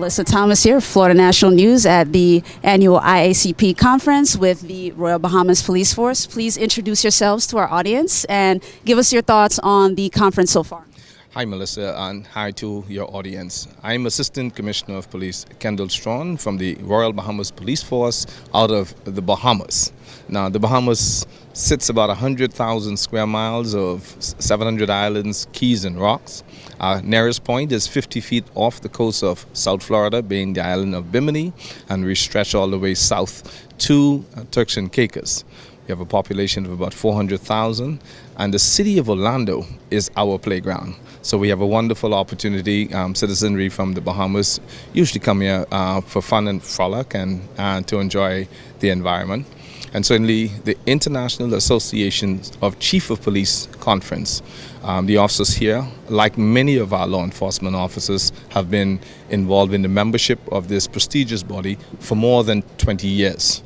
Melissa Thomas here, Florida National News at the annual IACP conference with the Royal Bahamas Police Force. Please introduce yourselves to our audience and give us your thoughts on the conference so far. Hi Melissa, and hi to your audience. I'm Assistant Commissioner of Police Kendall Strawn from the Royal Bahamas Police Force out of the Bahamas. Now the Bahamas sits about 100,000 square miles of 700 islands, keys and rocks. Our nearest point is 50 feet off the coast of South Florida, being the island of Bimini, and we stretch all the way south to Turks and Caicos. We have a population of about 400,000, and the city of Orlando is our playground. So we have a wonderful opportunity. Citizenry from the Bahamas usually come here for fun and frolic and to enjoy the environment. And certainly the International Association of Chief of Police Conference. The officers here, like many of our law enforcement officers, have been involved in the membership of this prestigious body for more than 20 years.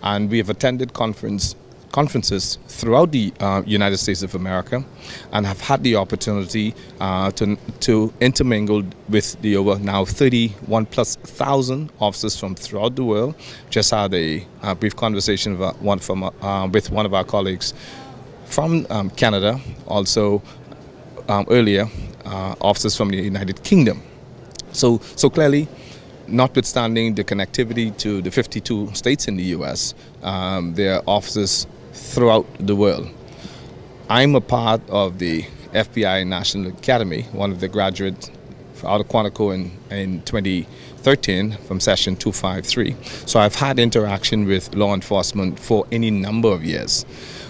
And we have attended conferences throughout the United States of America and have had the opportunity to intermingle with the over now 31,000+ officers from throughout the world. Just had a brief conversation with one of our colleagues from Canada, also earlier officers from the United Kingdom. So clearly, notwithstanding the connectivity to the 52 states in the U.S., there are officers throughout the world. I'm a part of the FBI National Academy, one of the graduates out of Quantico in 2013 from session 253. So I've had interaction with law enforcement for any number of years.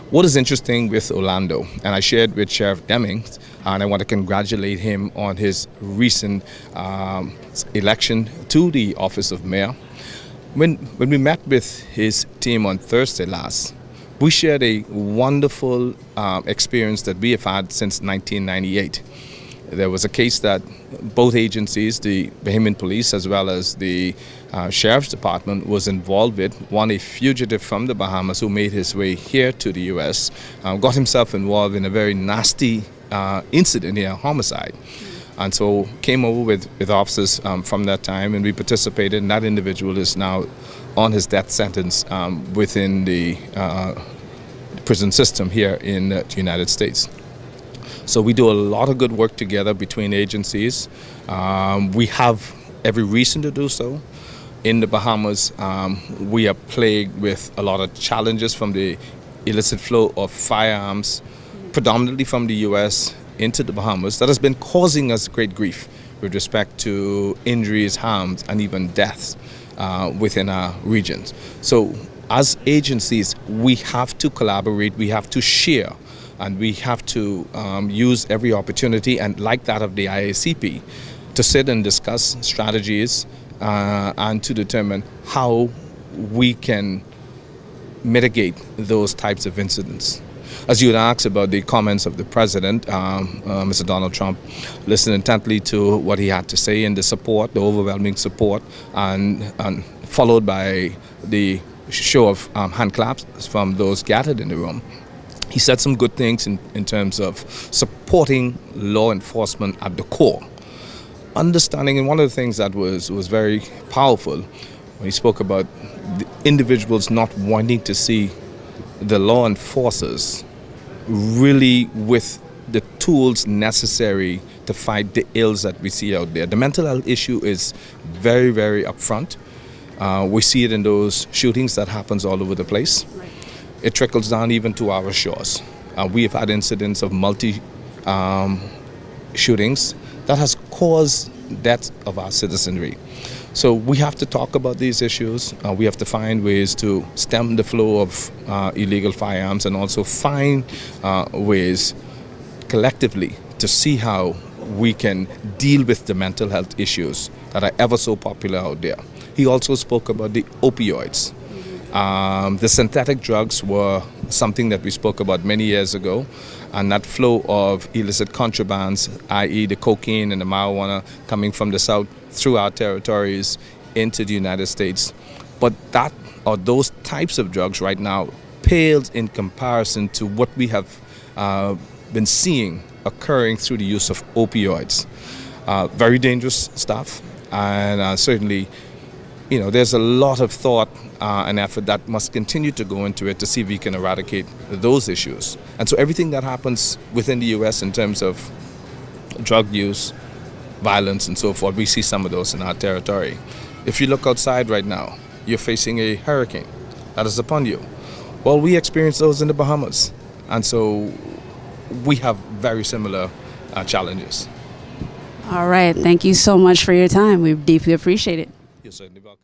What is interesting with Orlando, and I shared with Sheriff Deming, and I want to congratulate him on his recent election to the office of mayor. When we met with his team on Thursday last, we shared a wonderful experience that we have had since 1998. There was a case that both agencies, the Bahamian Police as well as the Sheriff's Department, was involved with. One, a fugitive from the Bahamas who made his way here to the U.S., got himself involved in a very nasty incident here, homicide. And so came over with officers from that time, and we participated, and that individual is now on his death sentence within the prison system here in the United States. So we do a lot of good work together between agencies. We have every reason to do so. In the Bahamas, we are plagued with a lot of challenges from the illicit flow of firearms, predominantly from the U.S. into the Bahamas, that has been causing us great grief with respect to injuries, harms, and even deaths within our regions. So as agencies, we have to collaborate, we have to share, and we have to use every opportunity, and like that of the IACP, to sit and discuss strategies and to determine how we can mitigate those types of incidents. As you had asked about the comments of the President, Mr. Donald Trump, listened intently to what he had to say, and the support, the overwhelming support, and followed by the show of hand claps from those gathered in the room. He said some good things in terms of supporting law enforcement at the core. Understanding, and one of the things that was very powerful when he spoke about the individuals not wanting to see the law enforcers really with the tools necessary to fight the ills that we see out there. The mental health issue is very, very upfront. We see it in those shootings that happens all over the place. It trickles down even to our shores. We have had incidents of shootings that has caused death of our citizenry. So we have to talk about these issues. We have to find ways to stem the flow of illegal firearms, and also find ways collectively to see how we can deal with the mental health issues that are ever so popular out there. He also spoke about the opioids. The synthetic drugs were something that we spoke about many years ago, and that flow of illicit contrabands, i.e. the cocaine and the marijuana coming from the south through our territories into the United States. But that, or those types of drugs right now, pales in comparison to what we have been seeing occurring through the use of opioids. Very dangerous stuff. And certainly, there's a lot of thought and effort that must continue to go into it to see if we can eradicate those issues. And so everything that happens within the U.S. in terms of drug use, violence, and so forth, we see some of those in our territory. If you look outside right now, you're facing a hurricane that is upon you. Well, we experience those in the Bahamas. And so we have very similar challenges. All right. Thank you so much for your time. We deeply appreciate it. You're certainly welcome.